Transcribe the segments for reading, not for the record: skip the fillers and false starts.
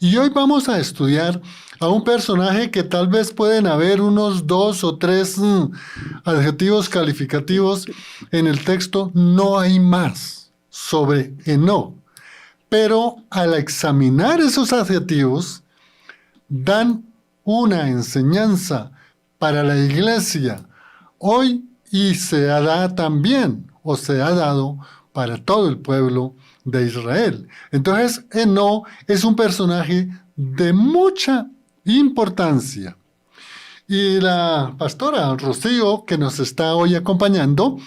Y hoy vamos a estudiar a un personaje que tal vez pueden haber unos 2 o 3 adjetivos calificativos en el texto, no hay más sobre Enoc. Pero al examinar esos adjetivos, dan una enseñanza para la iglesia hoy y se da también, o se ha dado para todo el pueblo de Israel. Entonces, Enoc es un personaje de mucha importancia. Y la pastora Rocío, que nos está hoy acompañando,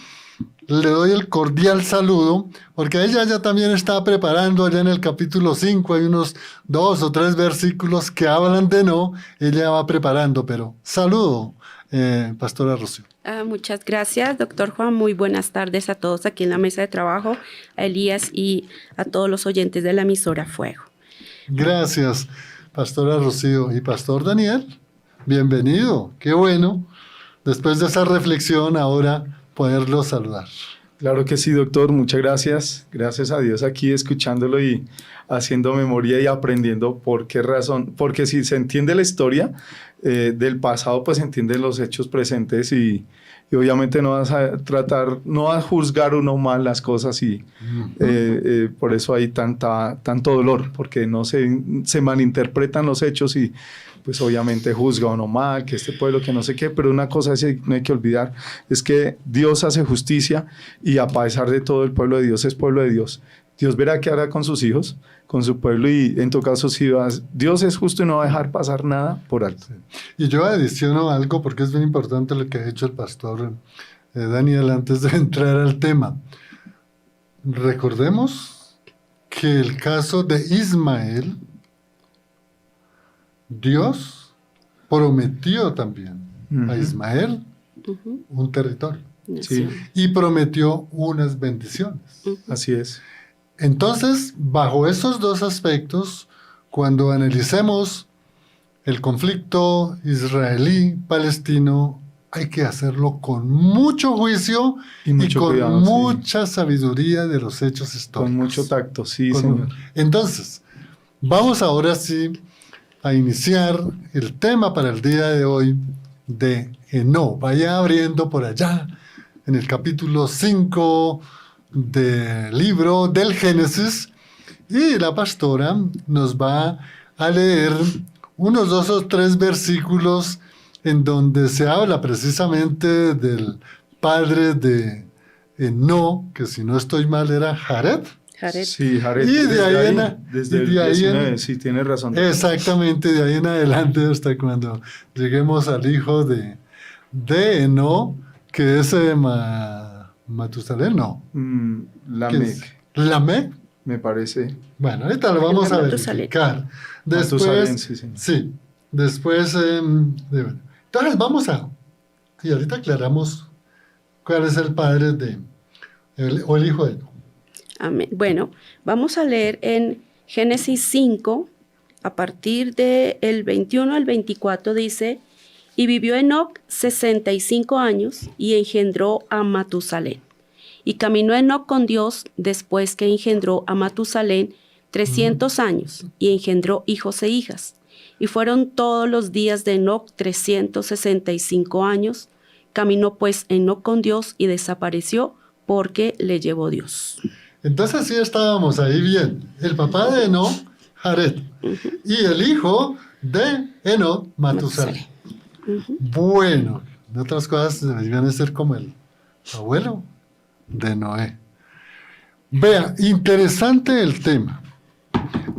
le doy el cordial saludo, porque ella ya también está preparando, allá en el capítulo 5, hay unos 2 o 3 versículos que hablan de Enoc, ella va preparando, pero saludo, pastora Rocío. Muchas gracias, doctor Juan. Muy buenas tardes a todos aquí en la mesa de trabajo, a Elías y a todos los oyentes de la emisora Fuego. Gracias, pastora Rocío. Y pastor Daniel, bienvenido. Qué bueno, después de esa reflexión, ahora poderlo saludar. Claro que sí, doctor. Muchas gracias. Gracias a Dios aquí escuchándolo y haciendo memoria y aprendiendo por qué razón. Porque si se entiende la historia del pasado, pues se entienden los hechos presentes y obviamente no vas a tratar, no vas a juzgar uno mal las cosas y por eso hay tanto dolor, porque no se malinterpretan los hechos y pues obviamente juzga uno mal, que este pueblo, que no sé qué, pero una cosa sí no hay que olvidar, es que Dios hace justicia y a pesar de todo el pueblo de Dios es pueblo de Dios. Dios verá qué hará con sus hijos, con su pueblo y en todo caso si Dios es justo y no va a dejar pasar nada por alto. Y yo adiciono algo porque es bien importante lo que ha hecho el pastor Daniel antes de entrar al tema. Recordemos que el caso de Ismael, Dios prometió también a Ismael un territorio. Sí. Y prometió unas bendiciones. Así es. Entonces, bajo esos dos aspectos, cuando analicemos el conflicto israelí-palestino, hay que hacerlo con mucho juicio y con cuidado, mucha sabiduría de los hechos históricos. Con mucho tacto, sí, señor. Entonces, vamos ahora sí a iniciar el tema para el día de hoy de Enoc. Vaya abriendo por allá en el capítulo 5 del libro del Génesis y la pastora nos va a leer unos 2 o 3 versículos en donde se habla precisamente del padre de Enoc, que si no estoy mal era Jared. Sí, Jared. Y de ahí, desde el 19, sí, tiene razón. Exactamente, de ahí en adelante hasta cuando lleguemos al hijo de Enoc, que es Matusalén, no. Lamec. ¿Lamec? Me parece. Bueno, ahorita lo vamos a verificar. Después, sí, después, entonces vamos y ahorita aclaramos cuál es el padre o el hijo de Enoc. Amén. Bueno, vamos a leer en Génesis 5, a partir del 21 al 24, dice: y vivió Enoc 65 años y engendró a Matusalén. Y caminó Enoc con Dios después que engendró a Matusalén 300 años y engendró hijos e hijas. Y fueron todos los días de Enoc 365 años. Caminó pues Enoc con Dios y desapareció porque le llevó Dios. Entonces sí estábamos ahí bien. El papá de Enoc, Jared, y el hijo de Enoc, Matusalén. Bueno, en otras cosas debían ser como el abuelo de Noé. Vea, interesante el tema.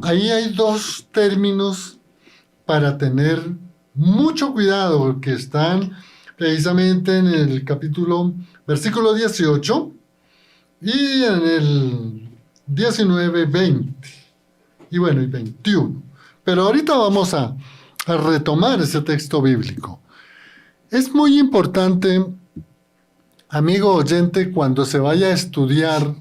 Ahí hay 2 términos para tener mucho cuidado, que están precisamente en el versículo 18 y en el 19, 20 y bueno, y 21. Pero ahorita vamos a retomar ese texto bíblico. Es muy importante, amigo oyente, cuando se vaya a estudiar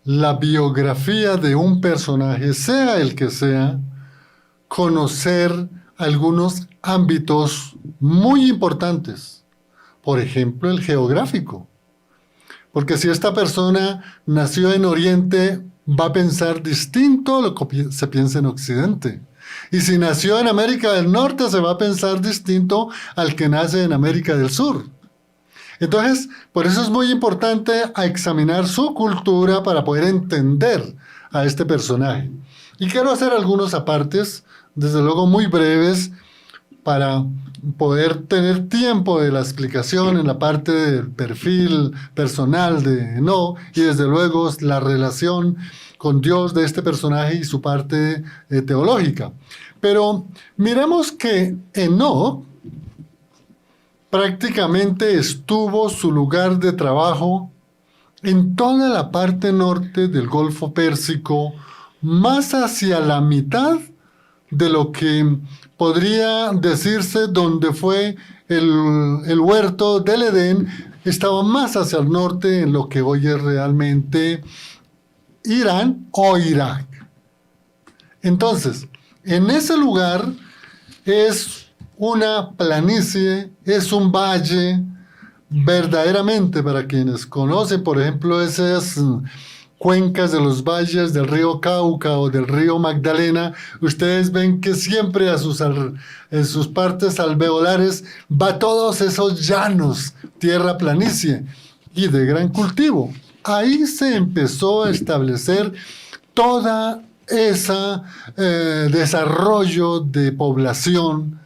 la biografía de un personaje, sea el que sea, conocer algunos ámbitos muy importantes. Por ejemplo, el geográfico. Porque si esta persona nació en Oriente, va a pensar distinto a lo que se piensa en Occidente. Y si nació en América del Norte, se va a pensar distinto al que nace en América del Sur. Entonces, por eso es muy importante examinar su cultura para poder entender a este personaje. Y quiero hacer algunos apartes, desde luego muy breves, para poder tener tiempo de la explicación en la parte del perfil personal de Enoc y desde luego la relación con Dios de este personaje y su parte teológica. Pero miremos que Enoc prácticamente estuvo su lugar de trabajo en toda la parte norte del Golfo Pérsico, más hacia la mitad de lo que podría decirse donde fue el huerto del Edén, estaba más hacia el norte en lo que hoy es realmente Irán o Irak. Entonces, en ese lugar es una planicie, es un valle, verdaderamente para quienes conocen, por ejemplo, esas cuencas de los valles del río Cauca o del río Magdalena, ustedes ven que siempre en sus partes alveolares va todos esos llanos, tierra planicie y de gran cultivo. Ahí se empezó a establecer toda esa desarrollo de población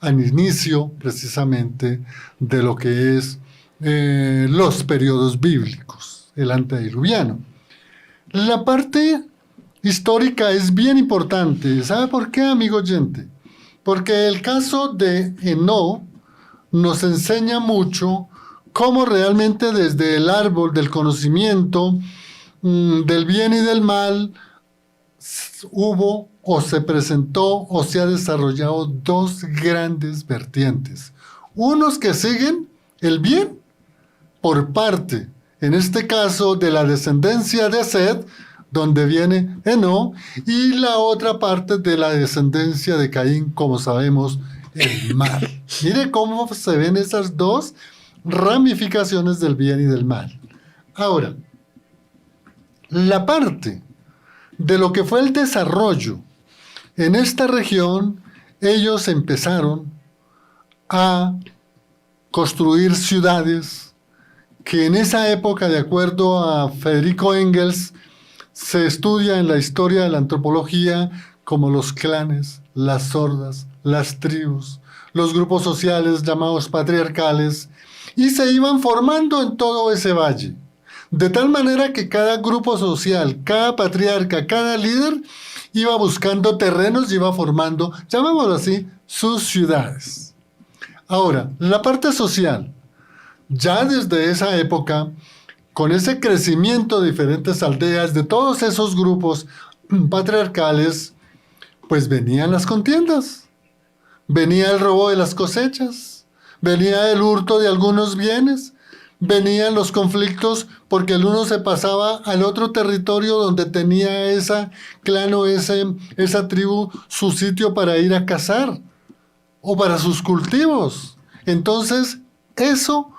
al inicio precisamente de lo que es los periodos bíblicos, el antediluviano. La parte histórica es bien importante. ¿Sabe por qué, amigo oyente? Porque el caso de Enoc nos enseña mucho cómo realmente desde el árbol del conocimiento del bien y del mal hubo o se presentó o se ha desarrollado dos grandes vertientes. Unos que siguen el bien por parte, en este caso, de la descendencia de Set, donde viene Enoc, y la otra parte de la descendencia de Caín, como sabemos, el mal. Mire cómo se ven esas dos ramificaciones del bien y del mal. Ahora, la parte de lo que fue el desarrollo en esta región, ellos empezaron a construir ciudades que en esa época, de acuerdo a Federico Engels, se estudia en la historia de la antropología como los clanes, las hordas, las tribus, los grupos sociales llamados patriarcales, y se iban formando en todo ese valle. De tal manera que cada grupo social, cada patriarca, cada líder, iba buscando terrenos y iba formando, llamémoslo así, sus ciudades. Ahora, la parte social. Ya desde esa época, con ese crecimiento de diferentes aldeas, de todos esos grupos patriarcales, pues venían las contiendas, venía el robo de las cosechas, venía el hurto de algunos bienes, venían los conflictos porque el uno se pasaba al otro territorio donde tenía esa clan o esa tribu su sitio para ir a cazar o para sus cultivos. Entonces, eso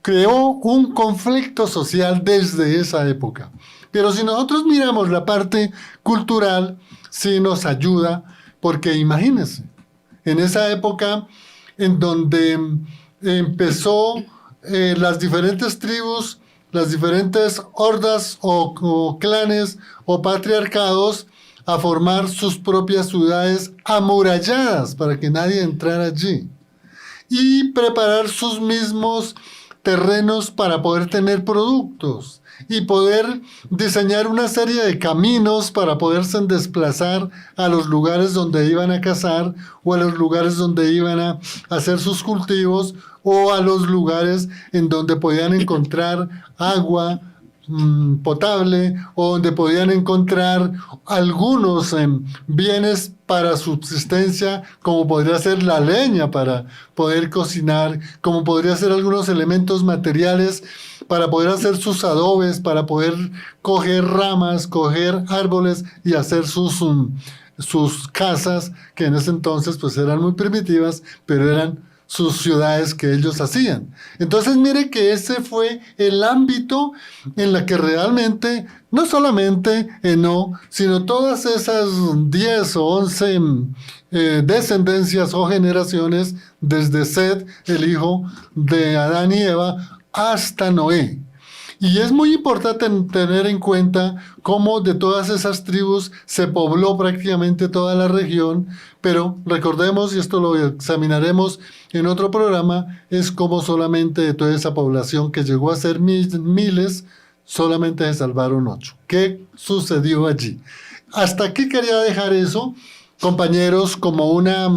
creó un conflicto social desde esa época. Pero si nosotros miramos la parte cultural, sí nos ayuda, porque imagínense, en esa época en donde empezó las diferentes tribus, las diferentes hordas o clanes o patriarcados a formar sus propias ciudades amuralladas para que nadie entrara allí y preparar sus mismos terrenos para poder tener productos y poder diseñar una serie de caminos para poderse desplazar a los lugares donde iban a cazar o a los lugares donde iban a hacer sus cultivos o a los lugares en donde podían encontrar agua potable o donde podían encontrar algunos bienes para subsistencia, como podría ser la leña para poder cocinar, como podría ser algunos elementos materiales para poder hacer sus adobes, para poder coger ramas, coger árboles y hacer sus casas, que en ese entonces pues eran muy primitivas, pero eran sus ciudades que ellos hacían. Entonces mire que ese fue el ámbito en la que realmente, no solamente Enoc, sino todas esas 10 o 11 descendencias o generaciones, desde Set, el hijo de Adán y Eva, hasta Noé. Y es muy importante tener en cuenta cómo de todas esas tribus se pobló prácticamente toda la región, pero recordemos, y esto lo examinaremos en otro programa, es como solamente de toda esa población que llegó a ser miles, solamente se salvaron 8. ¿Qué sucedió allí? Hasta aquí quería dejar eso, compañeros, como una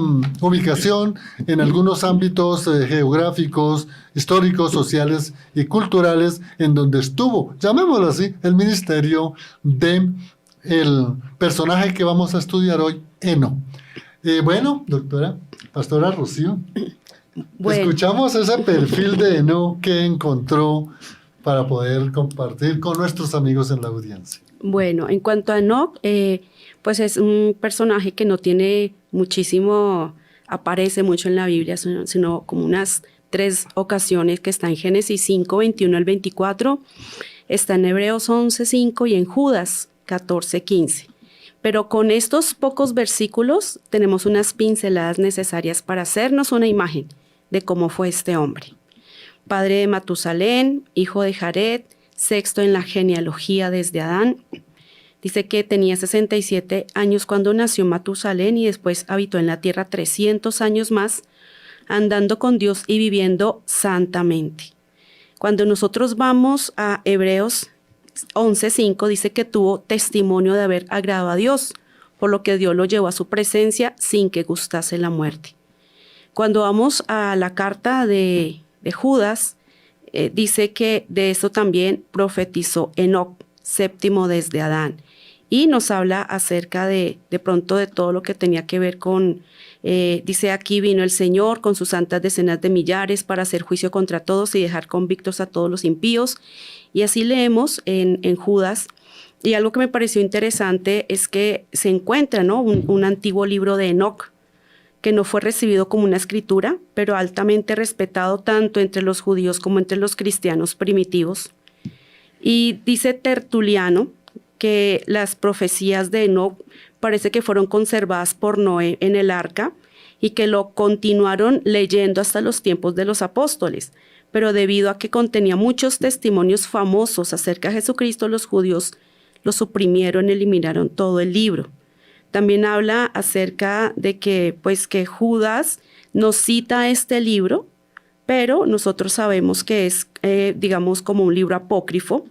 ubicación en algunos ámbitos geográficos, históricos, sociales y culturales en donde estuvo, llamémoslo así, el ministerio de el personaje que vamos a estudiar hoy, Enoc. Bueno, doctora, pastora Rocío, Bueno. Escuchamos ese perfil de Enoc que encontró para poder compartir con nuestros amigos en la audiencia. Bueno, en cuanto a Enoc, pues es un personaje que no tiene muchísimo, aparece mucho en la Biblia, sino como unas 3 ocasiones, que está en Génesis 5, 21 al 24, está en Hebreos 11, 5 y en Judas 14, 15. Pero con estos pocos versículos tenemos unas pinceladas necesarias para hacernos una imagen de cómo fue este hombre. Padre de Matusalén, hijo de Jared, sexto en la genealogía desde Adán. Dice que tenía 67 años cuando nació Matusalén y después habitó en la tierra 300 años más, andando con Dios y viviendo santamente. Cuando nosotros vamos a Hebreos 11:5, dice que tuvo testimonio de haber agradado a Dios, por lo que Dios lo llevó a su presencia sin que gustase la muerte. Cuando vamos a la carta de Judas, dice que de eso también profetizó Enoc, séptimo desde Adán, y nos habla acerca de pronto de todo lo que tenía que ver con, dice aquí vino el Señor con sus santas decenas de millares para hacer juicio contra todos y dejar convictos a todos los impíos, y así leemos en Judas. Y algo que me pareció interesante es que se encuentra, ¿no?, un antiguo libro de Enoc, que no fue recibido como una escritura, pero altamente respetado tanto entre los judíos como entre los cristianos primitivos. Y dice Tertuliano que las profecías de Enoc parece que fueron conservadas por Noé en el arca y que lo continuaron leyendo hasta los tiempos de los apóstoles, pero debido a que contenía muchos testimonios famosos acerca de Jesucristo, los judíos lo suprimieron, eliminaron todo el libro. También habla acerca de que, pues, que Judas nos cita este libro, pero nosotros sabemos que es, digamos, como un libro apócrifo,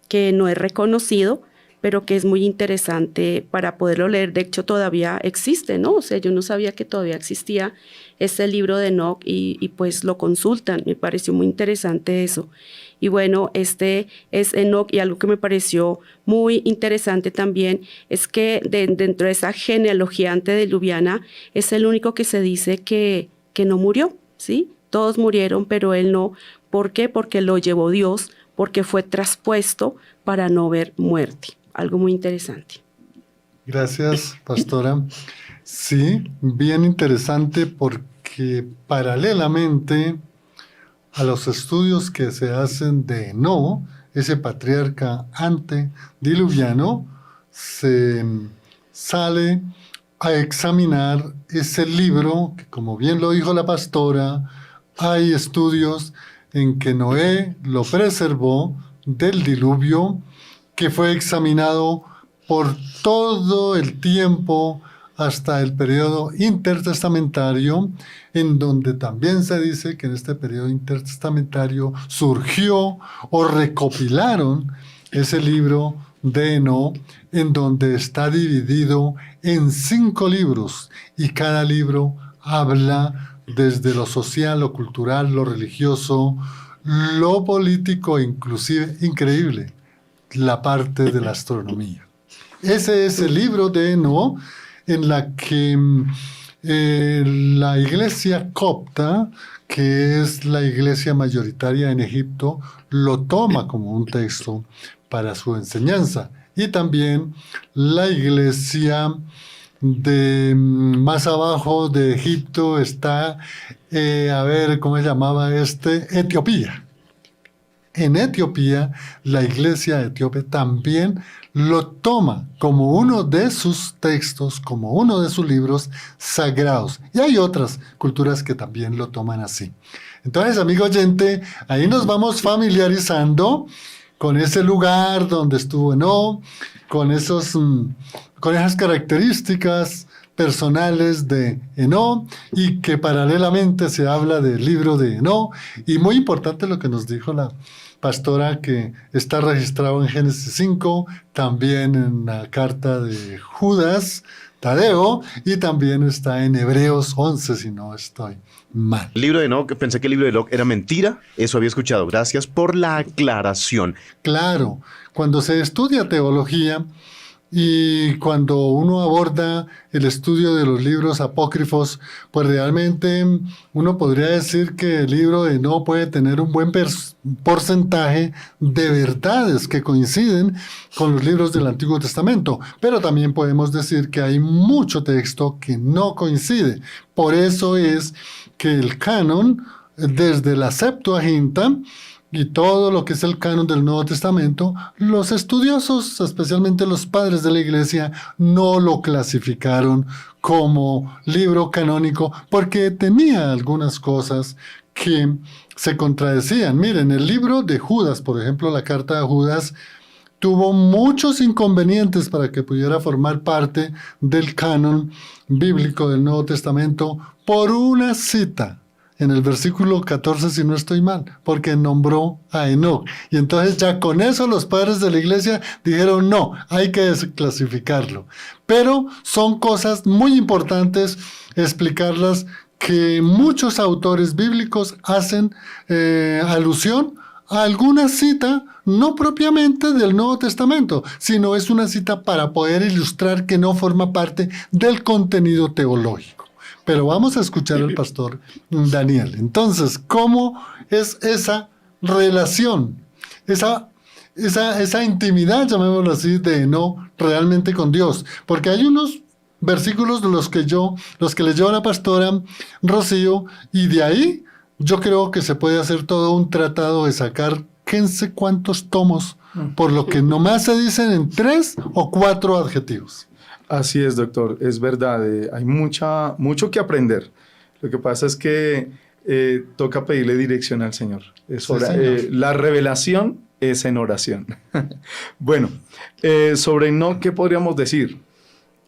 que no es reconocido, pero que es muy interesante para poderlo leer. De hecho, todavía existe, ¿no? O sea, yo no sabía que todavía existía ese libro de Enoc y pues lo consultan. Me pareció muy interesante eso. Y bueno, este es Enoc, y algo que me pareció muy interesante también es que dentro de esa genealogía antediluviana es el único que se dice que no murió, ¿sí? Todos murieron, pero él no. ¿Por qué? Porque lo llevó Dios, porque fue traspuesto para no ver muerte. Algo muy interesante. Gracias, pastora. Sí, bien interesante porque paralelamente a los estudios que se hacen de Enoc, ese patriarca antediluviano, se sale a examinar ese libro, que como bien lo dijo la pastora, hay estudios en que Noé lo preservó del diluvio, que fue examinado por todo el tiempo hasta el periodo intertestamentario, en donde también se dice que en este periodo intertestamentario surgió o recopilaron ese libro de Enoc, en donde está dividido en 5 libros, y cada libro habla desde lo social, lo cultural, lo religioso, lo político, inclusive, increíble, la parte de la astronomía. Ese es el libro de Enoc, en la que la iglesia copta, que es la iglesia mayoritaria en Egipto, lo toma como un texto para su enseñanza. Y también la iglesia más abajo de Egipto está, a ver, ¿cómo se llamaba Etiopía. En Etiopía, la iglesia etíope también lo toma como uno de sus textos, como uno de sus libros sagrados. Y hay otras culturas que también lo toman así. Entonces, amigo oyente, ahí nos vamos familiarizando con ese lugar donde estuvo Enoc, con esas características personales de Enoc, y que paralelamente se habla del libro de Enoc. Y muy importante lo que nos dijo la pastora, que está registrado en Génesis 5, también en la carta de Judas Tadeo, y también está en Hebreos 11, si no estoy mal. El libro de Enoc, pensé que el libro de Enoc era mentira, eso había escuchado. Gracias por la aclaración. Claro, cuando se estudia teología y cuando uno aborda el estudio de los libros apócrifos, pues realmente uno podría decir que el libro de Enoc puede tener un buen porcentaje de verdades que coinciden con los libros del Antiguo Testamento, pero también podemos decir que hay mucho texto que no coincide. Por eso es que el canon, desde la Septuaginta y todo lo que es el canon del Nuevo Testamento, los estudiosos, especialmente los padres de la Iglesia, no lo clasificaron como libro canónico porque tenía algunas cosas que se contradecían. Miren, el libro de Judas, por ejemplo, la carta de Judas, tuvo muchos inconvenientes para que pudiera formar parte del canon bíblico del Nuevo Testamento por una cita en el versículo 14, si no estoy mal, porque nombró a Enoc. Y entonces ya con eso los padres de la iglesia dijeron, no, hay que desclasificarlo. Pero son cosas muy importantes explicarlas, que muchos autores bíblicos hacen alusión a alguna cita, no propiamente del Nuevo Testamento, sino es una cita para poder ilustrar que no forma parte del contenido teológico. Pero vamos a escuchar al pastor Daniel. Entonces, ¿cómo es esa relación, esa intimidad, llamémoslo así, de Enoc realmente con Dios? Porque hay unos versículos de los que leyó la pastora Rocío, y de ahí yo creo que se puede hacer todo un tratado de sacar quién sé cuántos tomos, por lo que nomás se dicen en 3 o 4 adjetivos. Así es, doctor, es verdad, hay mucho que aprender. Lo que pasa es que toca pedirle dirección al Señor. La revelación es en oración. Bueno, sobre Enoc, ¿qué podríamos decir?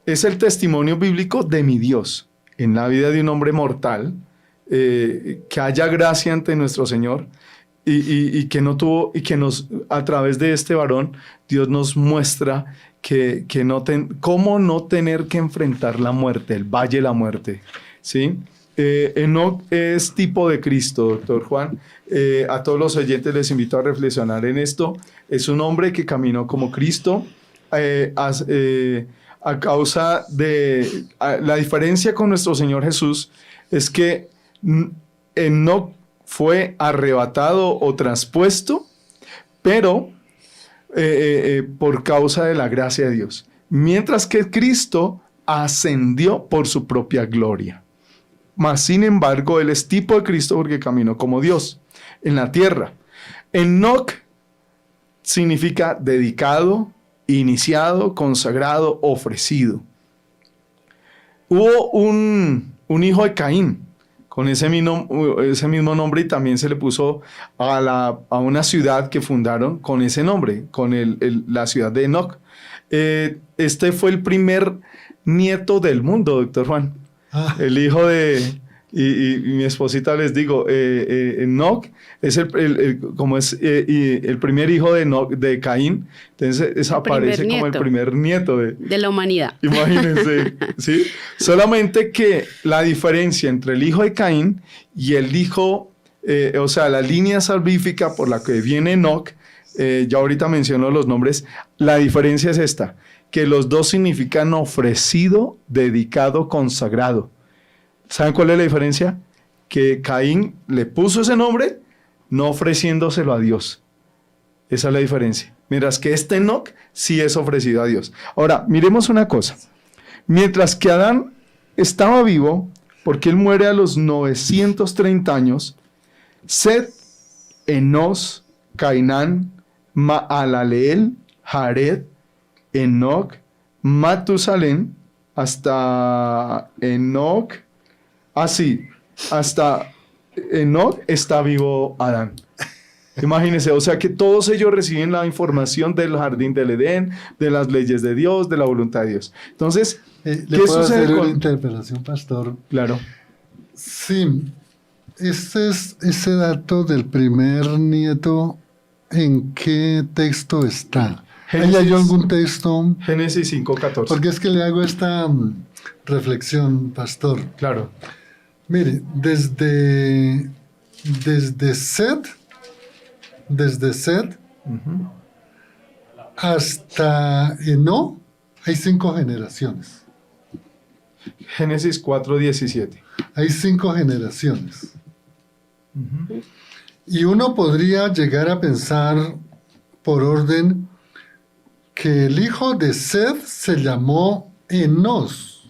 Es el testimonio bíblico de mi Dios en la vida de un hombre mortal, que haya gracia ante nuestro Señor, y que a través de este varón Dios nos muestra cómo no tener que enfrentar la muerte, el valle de la muerte, ¿sí? Enoc es tipo de Cristo, doctor Juan. A todos los oyentes les invito a reflexionar en esto. Es un hombre que caminó como Cristo, a causa de la diferencia con nuestro Señor Jesús es que Enoc fue arrebatado o traspuesto, pero por causa de la gracia de Dios, mientras que Cristo ascendió por su propia gloria. Mas sin embargo, él es tipo de Cristo porque caminó como Dios en la tierra. Enoc significa dedicado, iniciado, consagrado, ofrecido. Hubo un hijo de Caín con ese mismo nombre, y también se le puso a una ciudad que fundaron con ese nombre, con la ciudad de Enoc. Este fue el primer nieto del mundo, doctor Juan. El hijo de... Y mi esposita les digo, Enoc es el primer hijo de Caín, entonces aparece como el primer nieto de la humanidad. Imagínense, ¿sí? Solamente que la diferencia entre el hijo de Caín y el hijo, o sea, la línea salvífica por la que viene Enoc, ya ahorita menciono los nombres, la diferencia es esta, que los dos significan ofrecido, dedicado, consagrado. ¿Saben cuál es la diferencia? Que Caín le puso ese nombre no ofreciéndoselo a Dios. Esa es la diferencia. Mientras que Enoc sí es ofrecido a Dios. Ahora, miremos una cosa. Mientras que Adán estaba vivo, porque él muere a los 930 años, Set, Enos, Cainán, Maalaleel, Jared, Enoc, Matusalén, hasta Enoc, hasta Enoc está vivo Adán. Imagínense, o sea que todos ellos reciben la información del jardín del Edén, de las leyes de Dios, de la voluntad de Dios. Entonces, ¿le puedo hacer una interpelación, pastor? Claro. Sí, ese dato del primer nieto, ¿en qué texto está? ¿Hay algún texto? Génesis 5:14. Porque es que le hago esta reflexión, pastor. Claro. Mire, desde Set hasta Eno hay 5 generaciones. Génesis 4:17. Hay 5 generaciones. Y uno podría llegar a pensar por orden que el hijo de Seth se llamó Enos.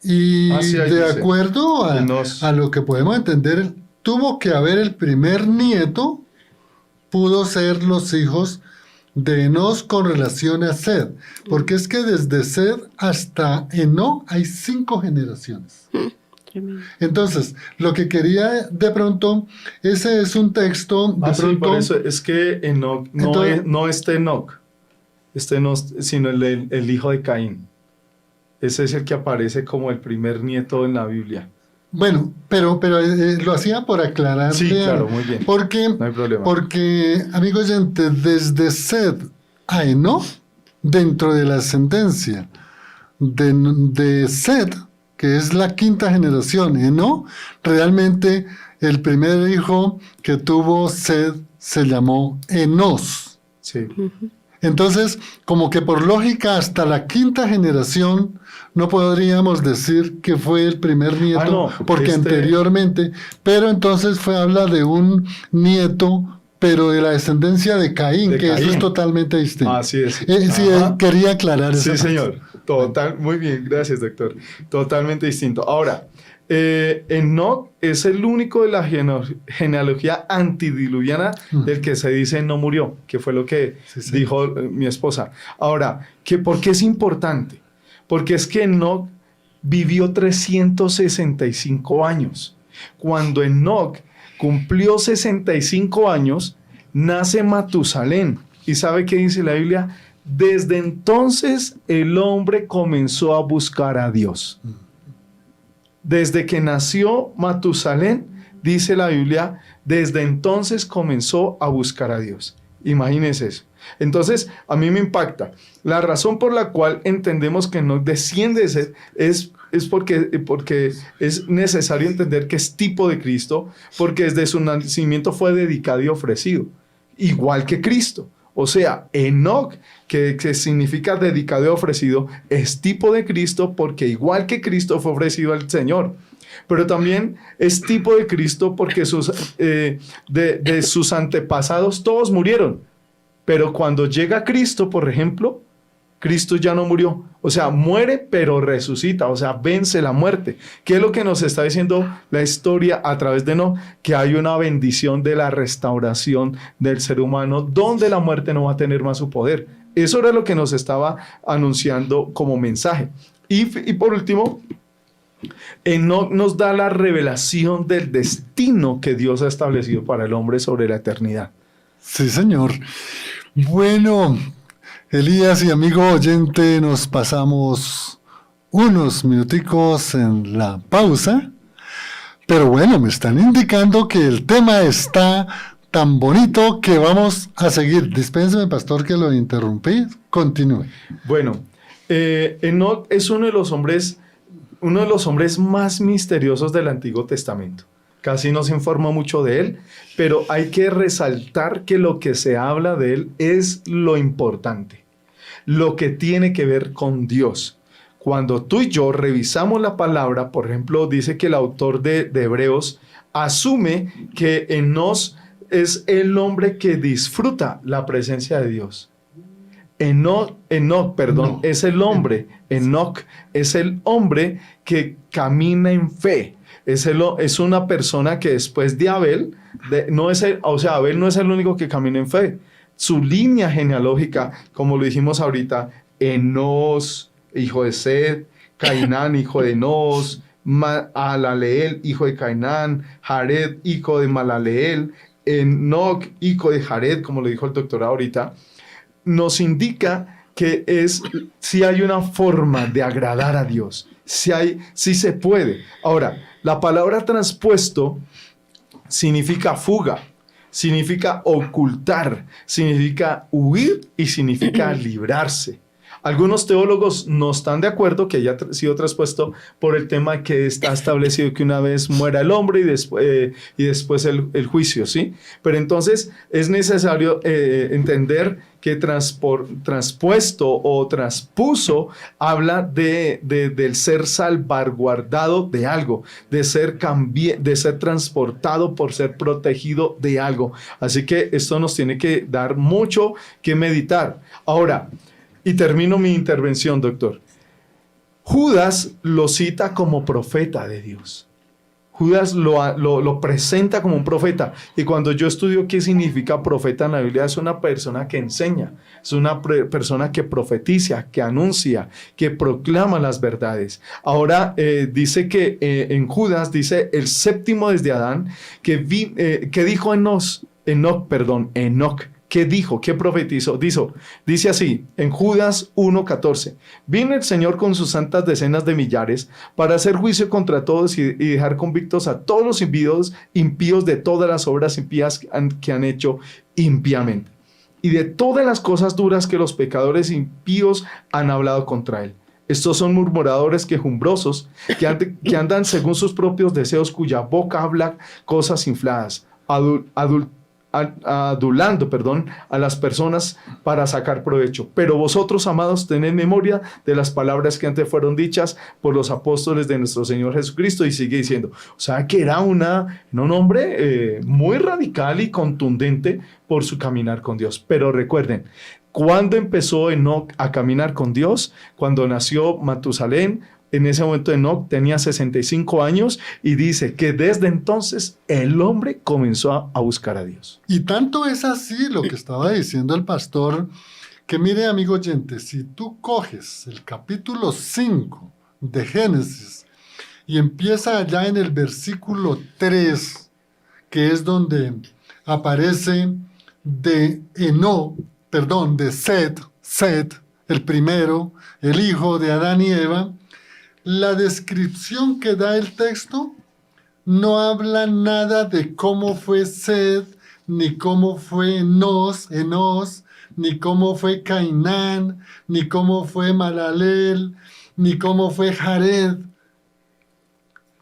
Y de acuerdo a lo que podemos entender, tuvo que haber el primer nieto, pudo ser los hijos de Enos con relación a Seth, porque es que desde Seth hasta Eno hay 5 generaciones. Entonces, lo que quería de pronto, ese es un texto de pronto. Sí, por eso es que Enoc no es Enoc, sino el hijo de Caín. Ese es el que aparece como el primer nieto en la Biblia. Bueno, pero lo hacía por aclarar. Sí, claro, muy bien. Porque, no hay problema. Porque, amigo oyente, desde Seth a Eno, dentro de la ascendencia de Seth, que es la 5ª generación, Eno, realmente el primer hijo que tuvo Seth se llamó Enos. Sí. Entonces, como que por lógica, hasta la 5ª generación no podríamos decir que fue el primer nieto, porque anteriormente, pero entonces habla de un nieto, pero de la descendencia de Caín, Caín. Eso es totalmente distinto. Así es. Sí, quería aclarar eso. Sí, señor. Muy bien, gracias, doctor. Totalmente distinto. Ahora, Enoc es el único de la genealogía antidiluviana del que se dice no murió, que fue lo que dijo mi esposa. Ahora, ¿por qué es importante? Porque es que Enoc vivió 365 años. Cuando Enoc cumplió 65 años, nace Matusalén. ¿Y sabe qué dice la Biblia? Desde entonces el hombre comenzó a buscar a Dios. Desde que nació Matusalén, dice la Biblia, desde entonces comenzó a buscar a Dios. Imagínense eso. Entonces, a mí me impacta. La razón por la cual entendemos que no desciende es porque es necesario entender que es tipo de Cristo, porque desde su nacimiento fue dedicado y ofrecido, igual que Cristo. O sea, Enoc, que significa dedicado y ofrecido, es tipo de Cristo porque igual que Cristo fue ofrecido al Señor. Pero también es tipo de Cristo porque de sus antepasados todos murieron. Pero cuando llega Cristo, por ejemplo, Cristo ya no murió. O sea, muere pero resucita, o sea, vence la muerte. ¿Qué es lo que nos está diciendo la historia a través de Enoc? Que hay una bendición de la restauración del ser humano donde la muerte no va a tener más su poder. Eso era lo que nos estaba anunciando como mensaje. Y por último, Enoc nos da la revelación del destino que Dios ha establecido para el hombre sobre la eternidad. Sí, señor. Bueno, Elías y amigo oyente, nos pasamos unos minuticos en la pausa, pero bueno, me están indicando que el tema está tan bonito que vamos a seguir. Dispénseme, pastor, que lo interrumpí. Continúe. Bueno, Enoc es uno de los hombres más misteriosos del Antiguo Testamento. Casi no se informa mucho de él, pero hay que resaltar que lo que se habla de él es lo importante, lo que tiene que ver con Dios. Cuando tú y yo revisamos la palabra, por ejemplo, dice que el autor de Hebreos asume que Enos es el hombre que disfruta la presencia de Dios. Enoc, No. es el hombre. Enoc es el hombre que camina en fe. Es una persona que después de Abel, Abel no es el único que camina en fe. Su línea genealógica, como lo dijimos ahorita, Enos, hijo de Set, Cainán, hijo de Enos, Mahalaleel, hijo de Cainán, Jared, hijo de Mahalaleel, Enoc, hijo de Jared, como lo dijo el doctor ahorita, nos indica que si hay una forma de agradar a Dios, si se puede. Ahora, la palabra transpuesto significa fuga, significa ocultar, significa huir y significa librarse. Algunos teólogos no están de acuerdo que haya sido traspuesto por el tema que está establecido que una vez muera el hombre y después el juicio, ¿sí? Pero entonces es necesario entender que traspuesto o traspuso habla del ser salvaguardado de algo, de ser transportado por ser protegido de algo. Así que esto nos tiene que dar mucho que meditar. Ahora, y termino mi intervención, doctor. Judas lo cita como profeta de Dios. Judas lo presenta como un profeta. Y cuando yo estudio qué significa profeta en la Biblia, es una persona que enseña, es una persona que profetiza, que anuncia, que proclama las verdades. Ahora dice que en Judas dice el séptimo desde Adán, que dijo Enoc. ¿Qué dijo? ¿Qué profetizó? Dice así, en Judas 1:14, vino el Señor con sus santas decenas de millares para hacer juicio contra todos y dejar convictos a todos los impíos de todas las obras impías que han hecho impíamente y de todas las cosas duras que los pecadores impíos han hablado contra él. Estos son murmuradores quejumbrosos que andan según sus propios deseos, cuya boca habla cosas infladas, adulando a las personas para sacar provecho. Pero vosotros, amados, tened memoria de las palabras que antes fueron dichas por los apóstoles de nuestro Señor Jesucristo. Y sigue diciendo, o sea que era un hombre muy radical y contundente por su caminar con Dios. Pero recuerden, ¿cuándo empezó Enoc a caminar con Dios? Cuando nació Matusalén. En ese momento Enoc tenía 65 años y dice que desde entonces el hombre comenzó a buscar a Dios. Y tanto es así lo que estaba diciendo el pastor, que mire, amigo oyente, si tú coges el capítulo 5 de Génesis y empieza allá en el versículo 3, que es donde aparece de Set, el primero, el hijo de Adán y Eva, la descripción que da el texto no habla nada de cómo fue Set, ni cómo fue Enos, ni cómo fue Cainán, ni cómo fue Mahalaleel, ni cómo fue Jared.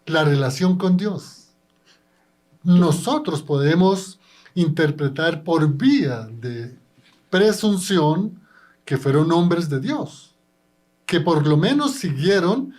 La relación con Dios. Nosotros podemos interpretar por vía de presunción que fueron hombres de Dios, que por lo menos siguieron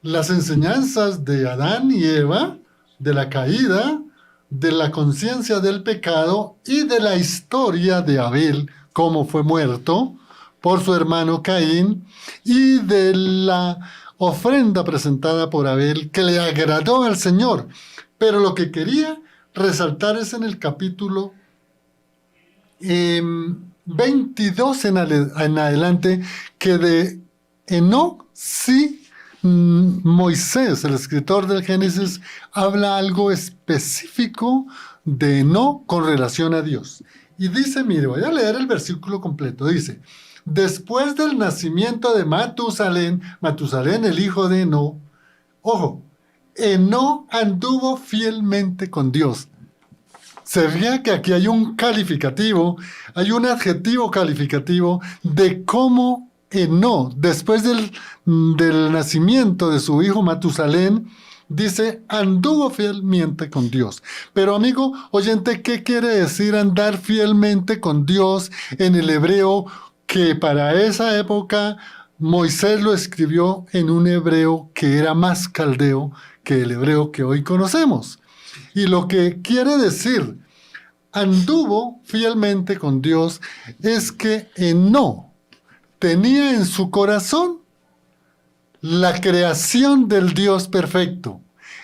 las enseñanzas de Adán y Eva, de la caída, de la conciencia del pecado y de la historia de Abel, cómo fue muerto por su hermano Caín, y de la ofrenda presentada por Abel que le agradó al Señor. Pero lo que quería resaltar es en el capítulo 22 en adelante, que de Enoc sí Moisés, el escritor del Génesis, habla algo específico de Enoc con relación a Dios. Y dice, mire, voy a leer el versículo completo. Dice, después del nacimiento de Matusalén el hijo de Enoc, ojo, Enoc anduvo fielmente con Dios. Se fija que aquí hay un calificativo, hay un adjetivo calificativo de cómo Enoc, después del nacimiento de su hijo Matusalén, dice, anduvo fielmente con Dios. Pero amigo oyente, ¿qué quiere decir andar fielmente con Dios en el hebreo? Que para esa época Moisés lo escribió en un hebreo que era más caldeo que el hebreo que hoy conocemos. Y lo que quiere decir anduvo fielmente con Dios es que Enoc tenía en su corazón la creación del Dios perfecto,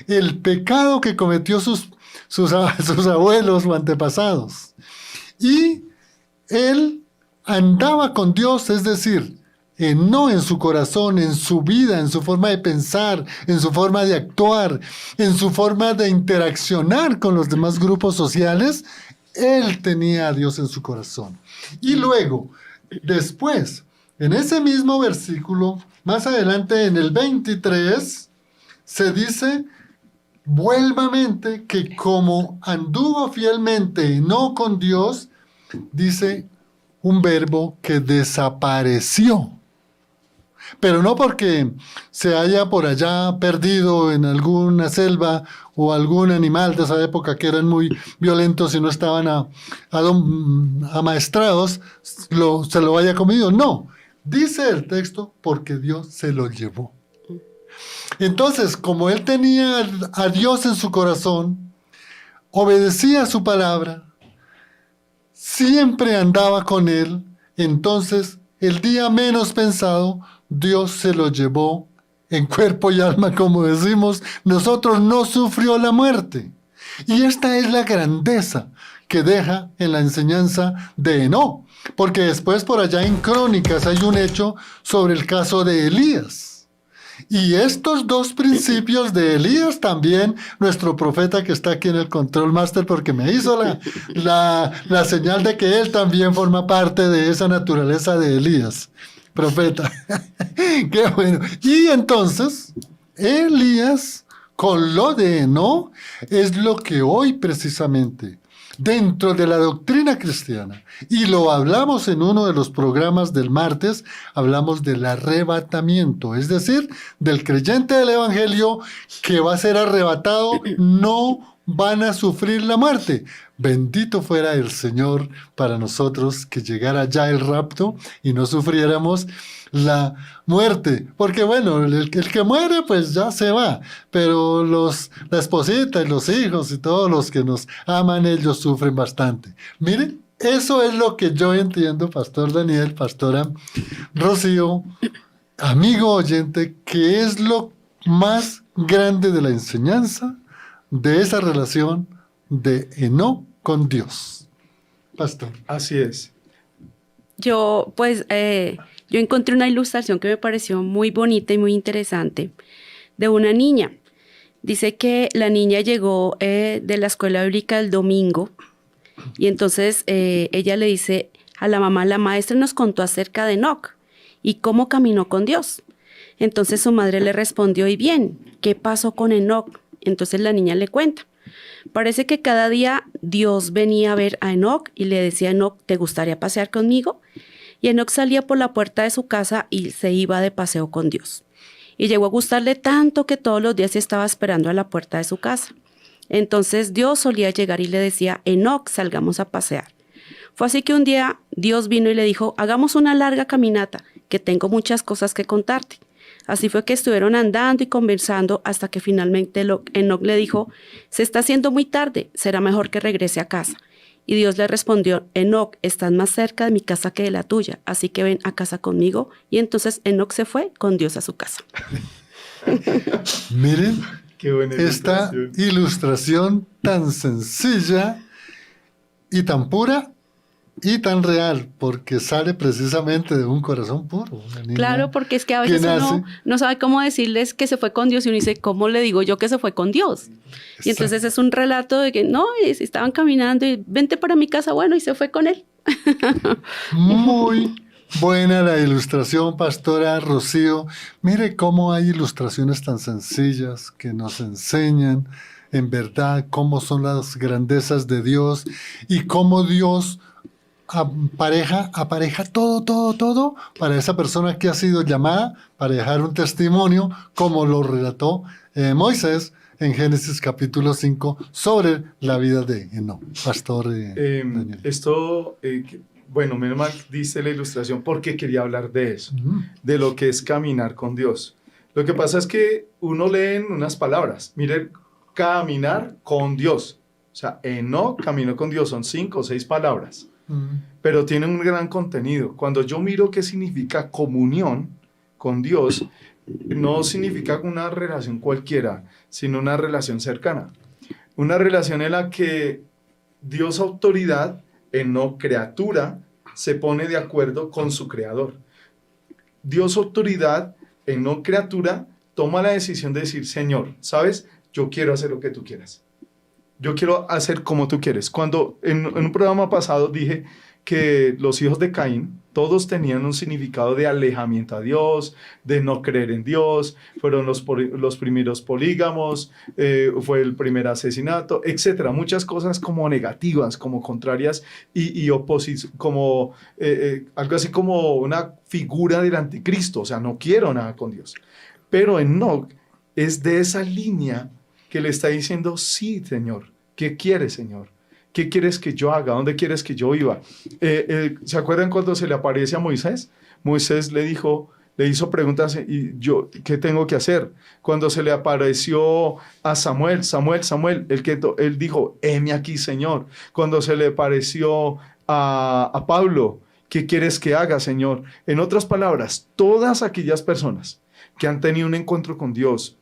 el pecado que cometió sus abuelos o antepasados. Y él andaba con Dios, es decir, no en su corazón, en su vida, en su forma de pensar, en su forma de actuar, en su forma de interaccionar con los demás grupos sociales. Él tenía a Dios en su corazón. Y luego, después, en ese mismo versículo, más adelante en el 23, se dice, vuelvamente, que como anduvo fielmente no con Dios, dice un verbo que desapareció. Pero no porque se haya por allá perdido en alguna selva o algún animal de esa época que eran muy violentos y no estaban amaestrados, se lo haya comido. No, dice el texto porque Dios se lo llevó. Entonces, como él tenía a Dios en su corazón, obedecía su palabra, siempre andaba con él, entonces el día menos pensado, Dios se lo llevó en cuerpo y alma, como decimos, nosotros no sufrió la muerte. Y esta es la grandeza que deja en la enseñanza de Enoc, porque después por allá en Crónicas hay un hecho sobre el caso de Elías. Y estos dos principios de Elías también, nuestro profeta que está aquí en el Control Master, porque me hizo la señal de que él también forma parte de esa naturaleza de Elías. Profeta. Qué bueno. Y entonces, Elías, con lo de Enoc, es lo que hoy precisamente, dentro de la doctrina cristiana, y lo hablamos en uno de los programas del martes, hablamos del arrebatamiento, es decir, del creyente del Evangelio que va a ser arrebatado, no van a sufrir la muerte. Bendito fuera el Señor para nosotros que llegara ya el rapto y no sufriéramos la muerte. Porque bueno, el que muere pues ya se va, pero la esposita y los hijos y todos los que nos aman, ellos sufren bastante. Miren, eso es lo que yo entiendo, Pastor Daniel, Pastora Rocío, amigo oyente, que es lo más grande de la enseñanza de esa relación de Enoc con Dios. Pastor. Así es. Yo encontré una ilustración que me pareció muy bonita y muy interesante de una niña. Dice que la niña llegó de la escuela bíblica el domingo y entonces ella le dice a la mamá, la maestra nos contó acerca de Enoc y cómo caminó con Dios. Entonces su madre le respondió, y bien, ¿qué pasó con Enoc? Entonces la niña le cuenta. Parece que cada día Dios venía a ver a Enoc y le decía a Enoc, ¿te gustaría pasear conmigo? Y Enoc salía por la puerta de su casa y se iba de paseo con Dios. Y llegó a gustarle tanto que todos los días estaba esperando a la puerta de su casa. Entonces Dios solía llegar y le decía, Enoc, salgamos a pasear. Fue así que un día Dios vino y le dijo, hagamos una larga caminata, que tengo muchas cosas que contarte. Así fue que estuvieron andando y conversando hasta que finalmente Enoc le dijo, se está haciendo muy tarde, será mejor que regrese a casa. Y Dios le respondió, Enoc, estás más cerca de mi casa que de la tuya, así que ven a casa conmigo. Y entonces Enoc se fue con Dios a su casa. Miren, qué buena esta ilustración tan sencilla y tan pura y tan real, porque sale precisamente de un corazón puro. Claro, porque es que a veces uno no sabe cómo decirles que se fue con Dios y uno dice, ¿cómo le digo yo que se fue con Dios? Exacto. Y entonces es un relato de que no, estaban caminando y vente para mi casa, bueno, y se fue con él. Muy buena la ilustración, Pastora Rocío. Mire cómo hay ilustraciones tan sencillas que nos enseñan en verdad cómo son las grandezas de Dios y cómo Dios apareja todo para esa persona que ha sido llamada para dejar un testimonio, como lo relató Moisés en Génesis capítulo 5 sobre la vida de Enoc. Pastor Daniel. Bueno, menos mal dice la ilustración porque quería hablar de eso, de lo que es caminar con Dios. Lo que pasa es que uno lee en unas palabras, mire, caminar con Dios. O sea, Enoc caminó con Dios, son 5 o 6 palabras. pero tiene un gran contenido. Cuando yo miro qué significa comunión con Dios, no significa una relación cualquiera, sino una relación cercana. Una relación en la que Dios autoridad, en no criatura, se pone de acuerdo con su creador. Dios autoridad, en no criatura, toma la decisión de decir, Señor, ¿sabes? Yo quiero hacer lo que tú quieras. Yo quiero hacer como tú quieres. Cuando en un programa pasado dije que los hijos de Caín, todos tenían un significado de alejamiento a Dios, de no creer en Dios, fueron los primeros polígamos, fue el primer asesinato, etcétera. Muchas cosas como negativas, como contrarias y como algo así como una figura del anticristo, o sea, no quiero nada con Dios. Pero Enoc es de esa línea que le está diciendo, sí, Señor, ¿qué quieres, Señor? ¿Qué quieres que yo haga? ¿Dónde quieres que yo viva? ¿Se acuerdan cuando se le aparece a Moisés? Moisés le hizo preguntas y yo, ¿qué tengo que hacer? Cuando se le apareció a Samuel, él dijo, heme aquí, Señor. Cuando se le apareció a Pablo, ¿qué quieres que haga, Señor? En otras palabras, todas aquellas personas que han tenido un encuentro con Dios,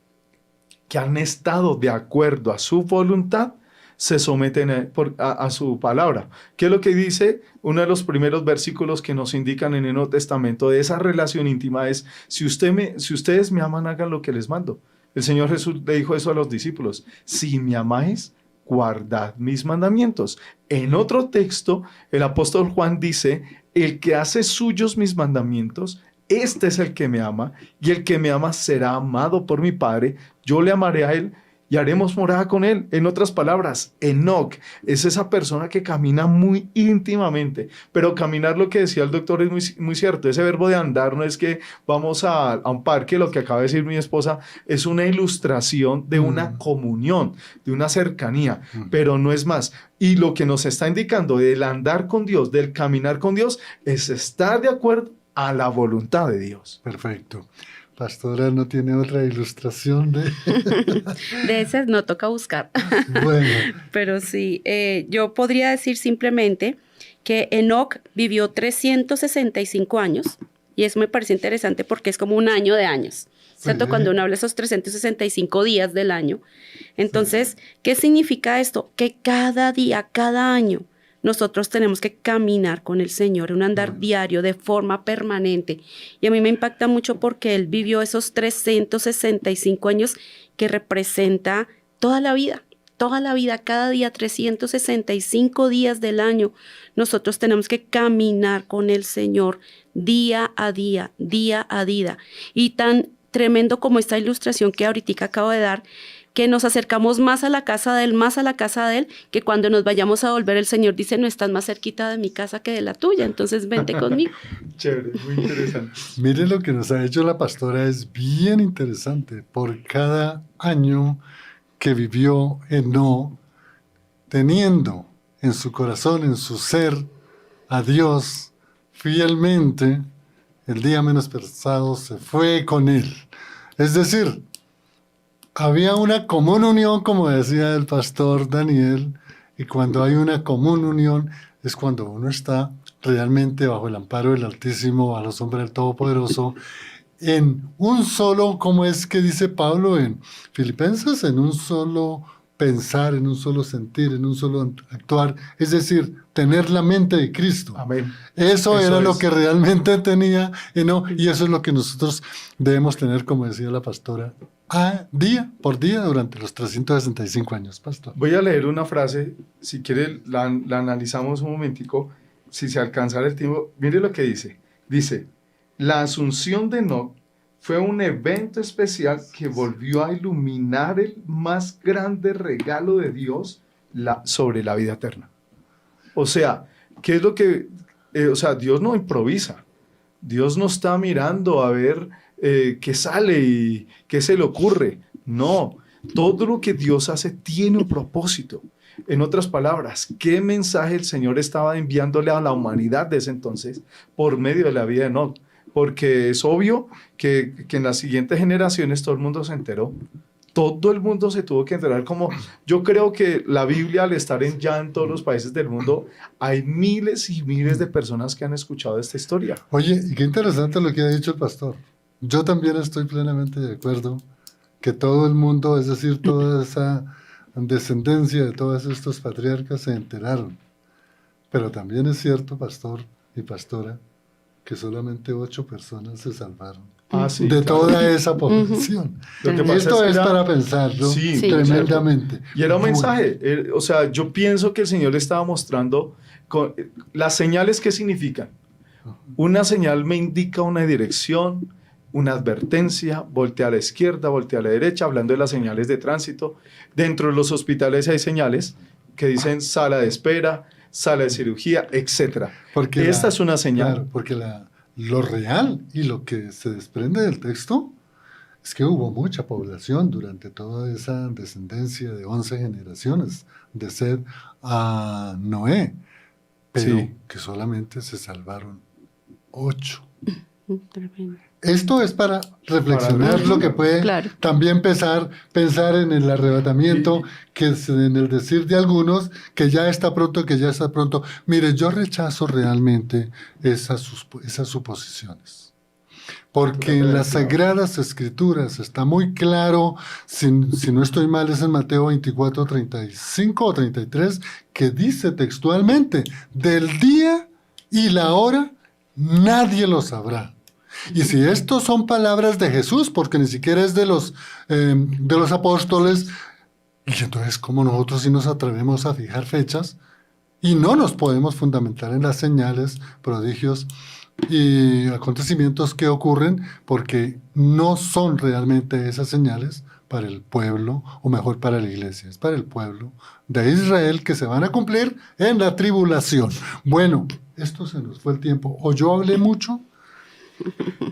que han estado de acuerdo a su voluntad, se someten a su palabra. ¿Qué es lo que dice? Uno de los primeros versículos que nos indican en el Nuevo Testamento de esa relación íntima es, si ustedes me aman, hagan lo que les mando. El Señor Jesús le dijo eso a los discípulos, si me amáis, guardad mis mandamientos. En otro texto, el apóstol Juan dice, el que hace suyos mis mandamientos, este es el que me ama, y el que me ama será amado por mi Padre, yo le amaré a él y haremos morada con él. En otras palabras, Enoc es esa persona que camina muy íntimamente, pero caminar, lo que decía el doctor, es muy, muy cierto. Ese verbo de andar no es que vamos a un parque, lo que acaba de decir mi esposa, es una ilustración de una comunión, de una cercanía, pero no es más. Y lo que nos está indicando del andar con Dios, del caminar con Dios, es estar de acuerdo a la voluntad de Dios. Perfecto. Pastora, ¿no tiene otra ilustración de...? De esas no toca buscar. Bueno. Pero sí, yo podría decir simplemente que Enoc vivió 365 años, y eso me parece interesante porque es como un año de años, ¿cierto? Sí. Cuando uno habla de esos 365 días del año. Entonces, ¿qué significa esto? Que cada día, cada año, nosotros tenemos que caminar con el Señor, un andar diario, de forma permanente. Y a mí me impacta mucho porque Él vivió esos 365 años que representa toda la vida, cada día, 365 días del año. Nosotros tenemos que caminar con el Señor día a día, día a día. Y tan tremendo como esta ilustración que ahorita acabo de dar, que nos acercamos más a la casa de Él, que cuando nos vayamos a volver, el Señor dice, no estás más cerquita de mi casa que de la tuya, entonces vente conmigo. Chévere, muy interesante. Mire lo que nos ha hecho la pastora, es bien interesante. Por cada año que vivió Enoc, teniendo en su corazón, en su ser, a Dios fielmente, el día menos pensado se fue con Él. Es decir, había una común unión, como decía el pastor Daniel, y cuando hay una común unión es cuando uno está realmente bajo el amparo del Altísimo, a la sombra del Todopoderoso, en un solo, como es que dice Pablo en Filipenses, en un solo pensar, en un solo sentir, en un solo actuar, es decir, tener la mente de Cristo. Amén. Eso era lo que realmente tenía Enoc, y eso es lo que nosotros debemos tener, como decía la pastora, día por día durante los 365 años, pastor. Voy a leer una frase, si quiere la analizamos un momentico, si se alcanzara el tiempo. Mire lo que dice. Dice, la asunción de Enoc fue un evento especial que volvió a iluminar el más grande regalo de Dios sobre la vida eterna. O sea, ¿qué es lo que...? Dios no improvisa. Dios no está mirando a ver qué sale y qué se le ocurre. No, todo lo que Dios hace tiene un propósito. En otras palabras, ¿qué mensaje el Señor estaba enviándole a la humanidad de ese entonces por medio de la vida de Enoc? Porque es obvio que en las siguientes generaciones todo el mundo se enteró. todo el mundo se tuvo que enterar. Como yo creo que la Biblia, al estar ya en todos los países del mundo, hay miles y miles de personas que han escuchado esta historia. Oye, y qué interesante lo que ha dicho el pastor. Yo también estoy plenamente de acuerdo que todo el mundo, es decir, toda esa descendencia de todos estos patriarcas se enteraron. Pero también es cierto, pastor y pastora, que solamente 8 personas se salvaron Sí, de claro. toda esa población. Lo que pasa Esto que es era- para pensarlo Sí, tremendamente. Y era un mensaje. O sea, yo pienso que el Señor le estaba mostrando las señales. ¿Qué significan? Una señal me indica una dirección, una advertencia, voltea a la izquierda, voltea a la derecha, hablando de las señales de tránsito. Dentro de los hospitales hay señales que dicen sala de espera, sala de cirugía, etc. Porque Esta es una señal. Claro, porque lo real y lo que se desprende del texto es que hubo mucha población durante toda esa descendencia de 11 generaciones de Sed a Noé, pero Sí. que solamente se salvaron 8. Tremendo. Esto es para reflexionar lo que puede Claro. también pensar en el arrebatamiento, que es en el decir de algunos que ya está pronto, que ya está pronto. Mire, yo rechazo realmente esas suposiciones. Porque en las Sagradas Escrituras está muy claro, si no estoy mal, es en Mateo 24, 35 o 33, que dice textualmente, del día y la hora nadie lo sabrá. Y si estos son palabras de Jesús, porque ni siquiera es de los apóstoles, y entonces ¿cómo nosotros sí nos atrevemos a fijar fechas? Y no nos podemos fundamentar en las señales, prodigios y acontecimientos que ocurren, porque no son realmente esas señales para el pueblo, o mejor para la iglesia, es para el pueblo de Israel, que se van a cumplir en la tribulación. Bueno, esto se nos fue el tiempo. ¿O yo hablé mucho?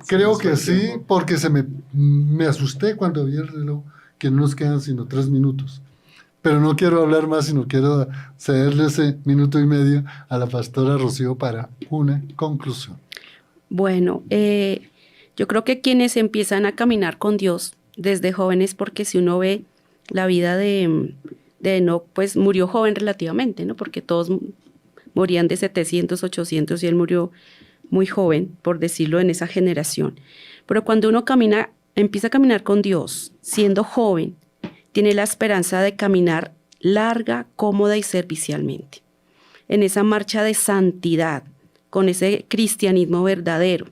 Creo que sí, porque me asusté cuando vi el reloj, que no nos quedan sino 3 minutos. Pero no quiero hablar más, sino quiero cederle ese minuto y medio a la pastora Rocío para una conclusión. Bueno, yo creo que quienes empiezan a caminar con Dios desde jóvenes, porque si uno ve la vida de Enoc, pues murió joven relativamente, ¿no? Porque todos morían de 700, 800 y él murió muy joven, por decirlo, en esa generación. Pero cuando uno empieza a caminar con Dios, siendo joven, tiene la esperanza de caminar larga, cómoda y servicialmente. En esa marcha de santidad, con ese cristianismo verdadero.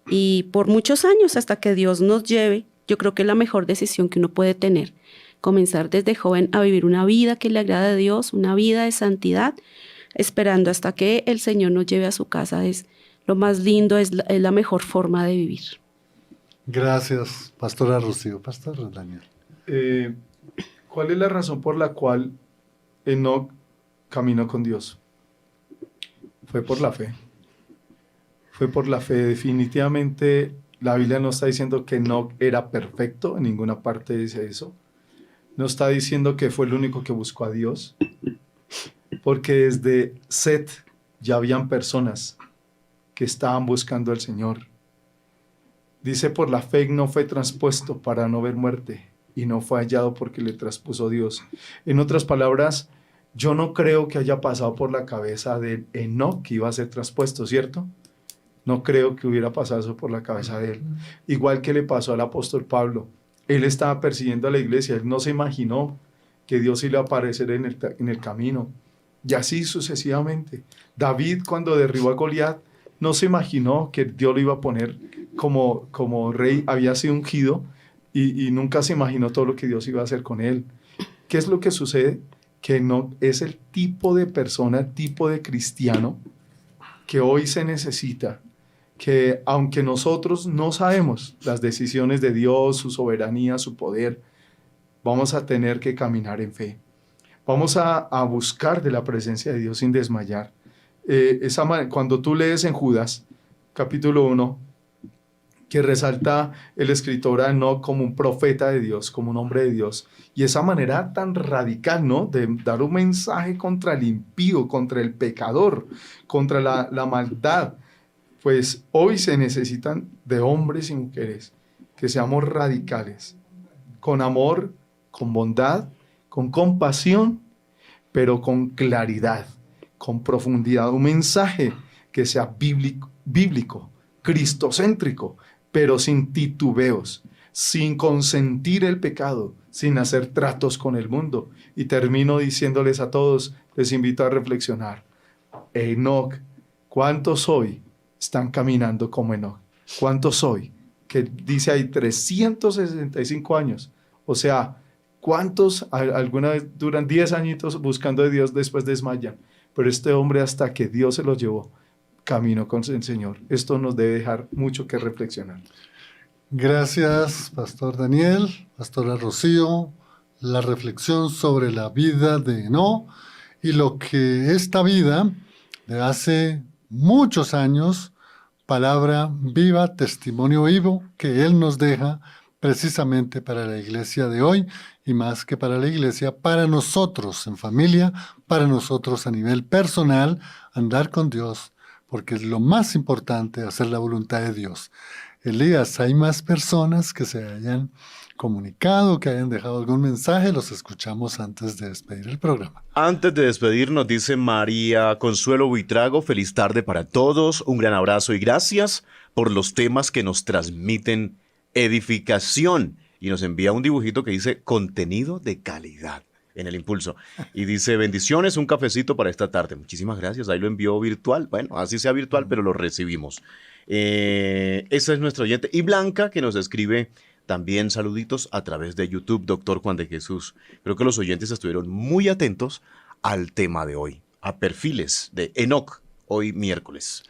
Y por muchos años, hasta que Dios nos lleve, yo creo que es la mejor decisión que uno puede tener. Comenzar desde joven a vivir una vida que le agrada a Dios, una vida de santidad, esperando hasta que el Señor nos lleve a su casa. Es lo más lindo, es la mejor forma de vivir. Gracias, pastora Rocío. Pastor Daniel. ¿Cuál es la razón por la cual Enoc caminó con Dios? Fue por la fe. Fue por la fe. Definitivamente la Biblia no está diciendo que Enoc era perfecto, en ninguna parte dice eso. No está diciendo que fue el único que buscó a Dios, porque desde Set ya habían personas que estaban buscando al Señor. Dice, por la fe no fue traspuesto para no ver muerte, y no fue hallado porque le traspuso Dios. En otras palabras, yo no creo que haya pasado por la cabeza de Enoc que iba a ser traspuesto, ¿cierto? No creo que hubiera pasado eso por la cabeza de él. Igual que le pasó al apóstol Pablo. Él estaba persiguiendo a la iglesia, él no se imaginó que Dios iba a aparecer en el camino. Y así sucesivamente. David, cuando derribó a Goliat, no se imaginó que Dios lo iba a poner como rey, había sido ungido, y nunca se imaginó todo lo que Dios iba a hacer con él. ¿Qué es lo que sucede? Que no es el tipo de persona, tipo de cristiano que hoy se necesita, que aunque nosotros no sabemos las decisiones de Dios, su soberanía, su poder, vamos a tener que caminar en fe. Vamos a buscar de la presencia de Dios sin desmayar. Cuando tú lees en Judas, capítulo 1, que resalta el escritor a Enoc como un profeta de Dios, como un hombre de Dios, y esa manera tan radical, ¿no?, de dar un mensaje contra el impío, contra el pecador, contra la maldad. Pues hoy se necesitan de hombres y mujeres que seamos radicales, con amor con bondad, con compasión, pero con claridad, con profundidad. Un mensaje que sea bíblico, cristocéntrico, pero sin titubeos, sin consentir el pecado, sin hacer tratos con el mundo. Y termino diciéndoles a todos, les invito a reflexionar. Enoc, ¿cuántos hoy están caminando como Enoc? ¿Cuántos hoy? Que dice ahí 365 años. O sea, ¿cuántos alguna vez duran 10 añitos buscando a Dios, después desmayan? Pero este hombre, hasta que Dios se lo llevó, caminó con el Señor. Esto nos debe dejar mucho que reflexionar. Gracias, Pastor Daniel, Pastora Rocío. La reflexión sobre la vida de Enoc y lo que esta vida de hace muchos años, palabra viva, testimonio vivo, que Él nos deja precisamente para la iglesia de hoy y más que para la iglesia, para nosotros en familia, para nosotros a nivel personal, andar con Dios, porque es lo más importante, hacer la voluntad de Dios. Elías, hay más personas que se hayan comunicado, que hayan dejado algún mensaje, los escuchamos antes de despedir el programa. Antes de despedirnos, dice María Consuelo Buitrago, feliz tarde para todos, un gran abrazo y gracias por los temas que nos transmiten edificación. Y nos envía un dibujito que dice contenido de calidad en el impulso. Y dice bendiciones, un cafecito para esta tarde. Muchísimas gracias, ahí lo envió virtual. Bueno, así sea virtual, pero lo recibimos. Esa es nuestra oyente. Y Blanca, que nos escribe también saluditos a través de YouTube, Doctor Juan de Jesús. Creo que los oyentes estuvieron muy atentos al tema de hoy, a perfiles de Enoc, hoy miércoles.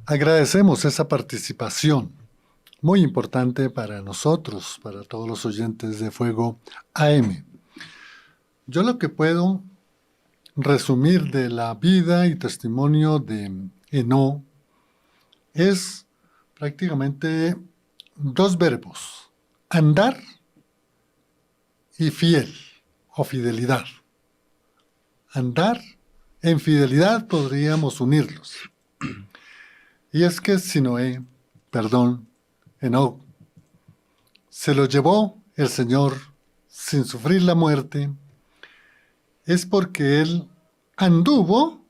Agradecemos esa participación, muy importante para nosotros, para todos los oyentes de Fuego AM. Yo lo que puedo resumir de la vida y testimonio de Enoc es prácticamente dos verbos: andar y fiel o fidelidad. Andar en fidelidad podríamos unirlos. Y es que Enoc, se lo llevó el Señor sin sufrir la muerte, es porque él anduvo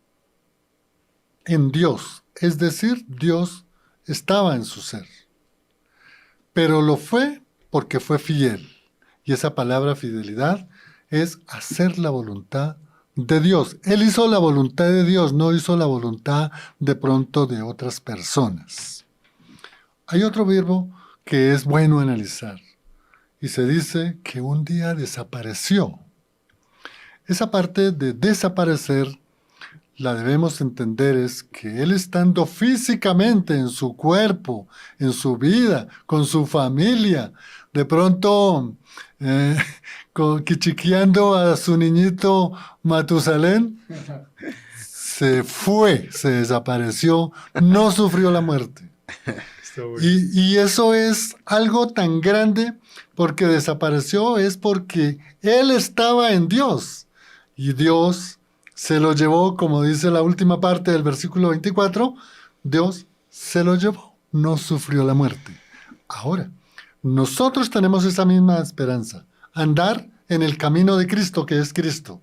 en Dios, es decir, Dios estaba en su ser. Pero lo fue porque fue fiel. Y esa palabra fidelidad es hacer la voluntad de Dios. Él hizo la voluntad de Dios, no hizo la voluntad de pronto de otras personas. Hay otro verbo que es bueno analizar. Y se dice que un día desapareció. Esa parte de desaparecer la debemos entender es que él estando físicamente en su cuerpo, en su vida, con su familia, de pronto quichiqueando a su niñito Matusalén, se fue, se desapareció, no sufrió la muerte. Y eso es algo tan grande porque desapareció, es porque él estaba en Dios y Dios se lo llevó, como dice la última parte del versículo 24, Dios se lo llevó, no sufrió la muerte. Ahora, nosotros tenemos esa misma esperanza, andar en el camino de Cristo, que es Cristo.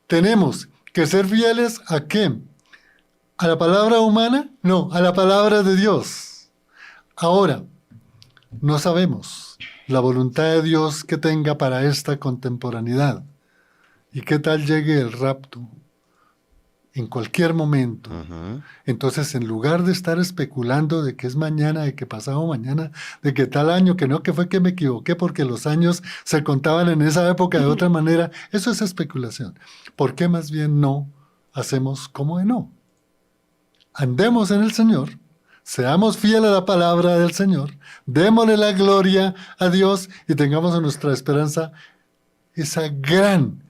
Tenemos que ser fieles ¿a qué? ¿A la palabra humana? No, a la palabra de Dios. Ahora, no sabemos la voluntad de Dios que tenga para esta contemporaneidad. ¿Y qué tal llegue el rapto? En cualquier momento. Entonces, en lugar de estar especulando de que es mañana, de que pasado mañana, de que tal año, que no, que fue que me equivoqué porque los años se contaban en esa época de otra manera, eso es especulación. ¿Por qué más bien no hacemos como Enoc? Andemos en el Señor, seamos fieles a la palabra del Señor, démosle la gloria a Dios y tengamos en nuestra esperanza esa gran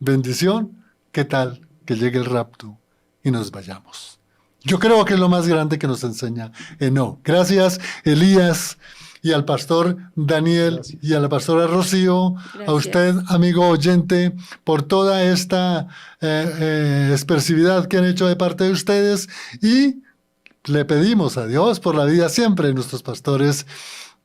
bendición. ¿Qué tal que llegue el rapto y nos vayamos? Yo creo que es lo más grande que nos enseña Enoc. Gracias, Elías, y al pastor Daniel, y a la pastora Rocío, gracias. A usted, amigo oyente, por toda esta expresividad que han hecho de parte de ustedes, y le pedimos a Dios por la vida siempre de nuestros pastores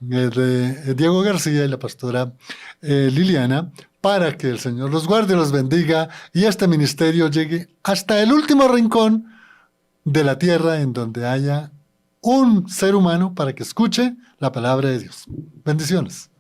de Diego García y la pastora Liliana, para que el Señor los guarde y los bendiga y este ministerio llegue hasta el último rincón de la tierra en donde haya un ser humano para que escuche la palabra de Dios. Bendiciones.